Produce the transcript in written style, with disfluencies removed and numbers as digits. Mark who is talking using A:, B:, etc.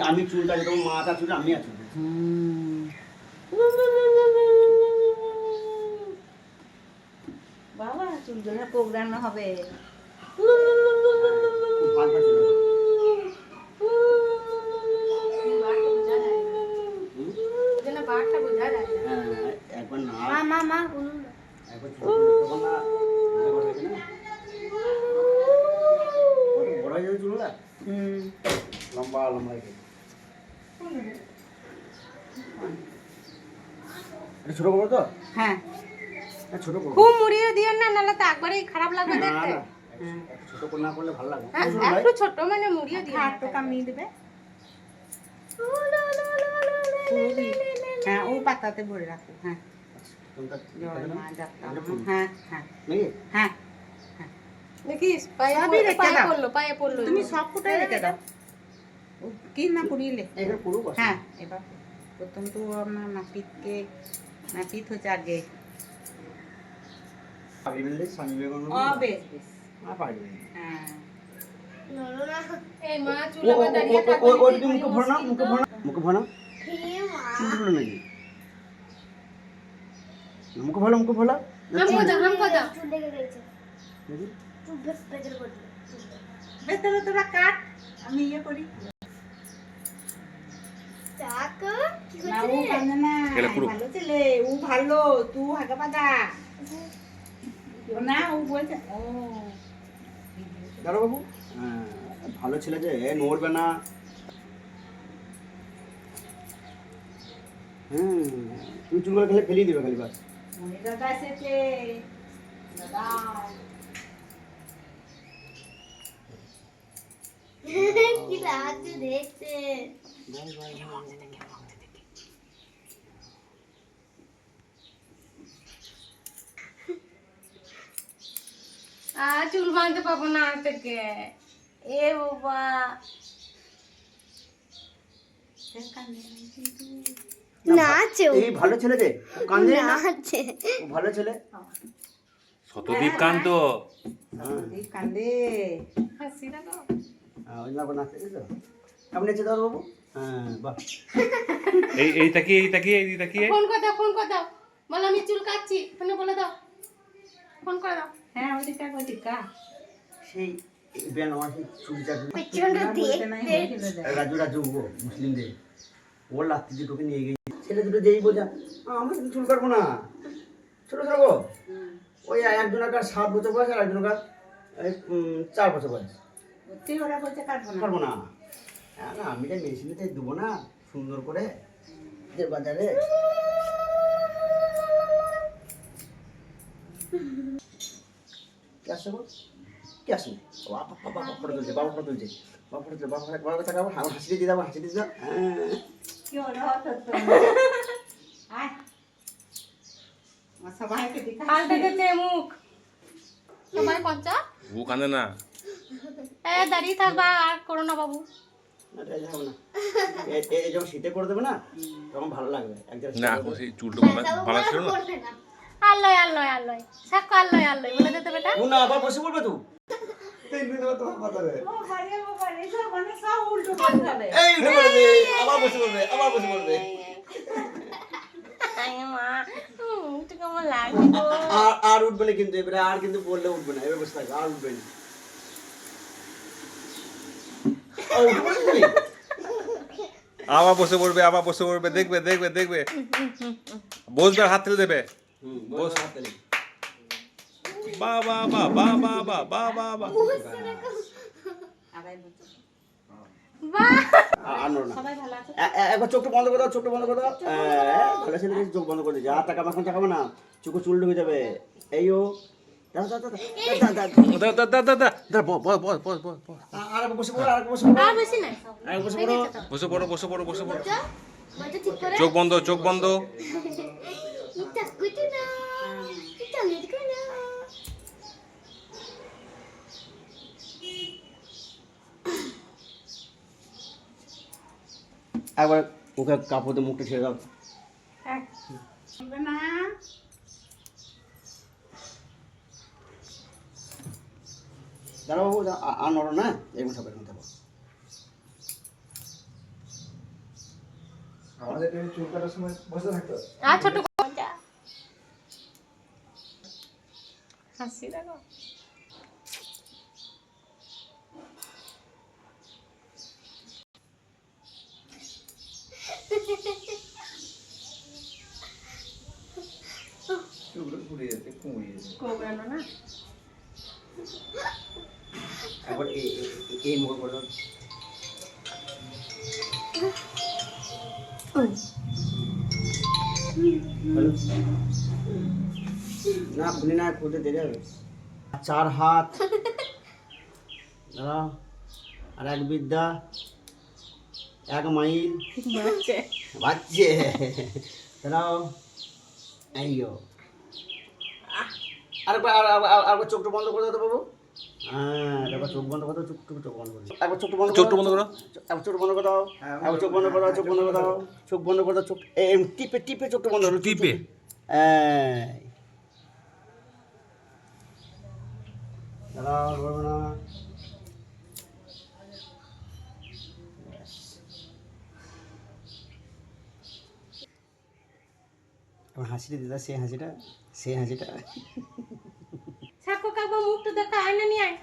A: আমি চুল কাটি তোমার মাথা চুল আমি আছি
B: বাবা চুল ধরে প্রোগ্রাম হবে
A: একবার না একবার বড় হয়ে যাবে চুলটা লম্বা লম্বা ছোট করবো তো
B: হ্যাঁ
A: ছোট করবো
C: খুব মুড়িয়ে দিও না, নাহলে তো একবারেই খারাপ লাগবে
A: না
C: দেখতে।
A: না ছোট করে না করলে ভালো লাগবে
C: একটু ছোট মানে মুড়িয়ে দিও।
B: হাত তো কামিয়ে দেবে হ্যাঁ ও পাতাতে ভরে রাখো হ্যাঁ জয় মা যাত্রা হ্যাঁ হ্যাঁ হ্যাঁ
C: দেখিস পায়ে
B: সবই রেখে
C: পায়ে
B: দাও।
C: পড়লো, পায়ে পড়লো।
B: তুমি সব ফুটাই রেখে দাও ও কি না পুড়িলে
A: এখানে পুরো
B: হ্যাঁ এবার প্রথম তো আমার নাপিতকে নাপিত হচ্ছে আগে
A: পাগড়ি বেঁধে স্বামী বিবেকানন্দ
B: বেশ বেশ
A: পাগড়ি
B: হ্যাঁ
C: এই মা চুল আবার দাঁড়িয়ে থাকো।
A: ওই তুমি মুখে ভরো না মুখে ভরো চুল ফুলো নাকি মুখে ভরো
C: হামকো দাও।
B: ভেতরে তোরা কাট আমি ইয়ে করি না ও কান্দে না ভালো ছেলে ও ভালো তুই হাগা পাদা না ও বলছে ও
A: দাঁড়া বাবু ভালো ছেলে যে নড়বে না তুমি চুল করে খেলে ফেলিয়ে দিবে খালি বাস
B: মনে দাদা এসেছে দাদা
C: চুল বাঁধতে পাবো না আজ থেকে। এ বাবা
A: এই ভালো ছেলে যে কান্দে না ও ভালো ছেলে
D: শতদীপ কান্ত
B: এই কান্দে
C: হাসি দেখো।
A: ওই না নাচতে তো কেমন নেচে দাও বাবু বাহ
D: এই তাকিয়ে
C: ফোন করে দাও বলো আমি চুল কাটছি, ফোনে বলে দাও, ফোন করে দাও।
B: হ্যাঁ ওদিকা
A: সেই ব্যান আমার সেই চুল চাকরি রাজু ও মুসলিমদের ওর লাত্তি দুটোকে নিয়ে গিয়ে ছেলে দুটো যেই বোঝা আমরা কিন্তু চুল কাটবো না ছোটো ছোটো গো ওই একজনের 7 বছর বয়স আর একজনের 4 বছর বয়স
B: ওরা বলছে কাটবো না
A: পারবো না না আমি তাই মেশিনেতে দেবো না সুন্দর করে বাজারে কি আসছে গো কি আসছে বাবা ফটো তুলছে বাবা হাসি দিয়ে দাও
B: কি ওরা হতো আয় সবাইকে দেখা
C: পাল্টে গেছে মুখ সবাই পঞ্চা।
D: ও কান্দে না
C: দাঁড়িয়ে থাকবা আর করো না বাবু।
A: এই যখন শীতে করে দেবে না তখন ভালো লাগবে
D: না সেই চুলটা ভালো ছিল না
C: আল্লয় সাক্ষ্য আল্লয় বলে দিতে বেটা।
A: না আবার বসে পড়বে তো 3 মিনিট তোমার মাথায়
B: ও বাড়ি সব মানে সব উল্টো করে যাবে
A: এই উঠে পড়বে আবার বসে পড়বে
C: মা তুই কেমন লাগবে গো।
A: আর উঠবে না কিন্তু এবারে আর কিন্তু বললে উঠবে না এবার বসে থাকবে আর উঠবে না
D: আবার বসে পড়বে দেখবে বসবে আর হাত তুলে দেবে
A: বস হাতে
D: বাবা
B: আড়াই বছর
A: আর নড়ো না
B: সবাই ভালো আছে
A: একবার চোখটা বন্ধ করে দাও ভালো ছেলে চোখ বন্ধ করে দিয়েছে আর টাকা তাকাবে না চোখে চুল ঢুকে যাবে এইও আর বসে পড়ো
C: আর বেশি নাই
D: বসে পড়ো চোখ বন্ধ
A: একবার ওকে কাপড়ে মুখটা ছেড়ে দাও
B: না
A: দাঁড়াও বাবু, আর নড়ো না, এরকম থাকো, এরকম থাকো।
E: আমাদের চুল কাটার সময় বসে থাকতো।
C: আর ছোট যা হাসি দেখো
E: চুলগুলো ঘুরে যাচ্ছে, কুঁড়িয়ে যাচ্ছে।
C: কোবরানো না
A: একবার এই মুখ করে দাও। হ্যালো? না খুলি না, খুলতে দেরি হবে। 4 হাত, দাঁড়াও, আর 1 বিদ্যা, 1 মাইল বাচ্চে, দাঁড়াও, এই গো। আরেকবার চোখটা বন্ধ করে দাও তো বাবু। হ্যাঁ, একবার চোখ বন্ধ করে দাও, চোখ বন্ধ করে দাও। একবার চোখটা বন্ধ
D: চোখটা বন্ধ করো।
A: একবার চোখ বন্ধ করে দাও, একবার চোখ বন্ধ করে দাও, চোখ বন্ধ করে দাও, চোখ বন্ধ করে দাও, চোখ টিপে টিপে চোখটা বন্ধ করো,
D: টিপে?
A: দাঁড়াও, বলবো না। আমার হাসিটা দিদা, সেই হাসিটা।
C: সাকো কাকবা মুখটা দেখা আয়না নিয়ে আয়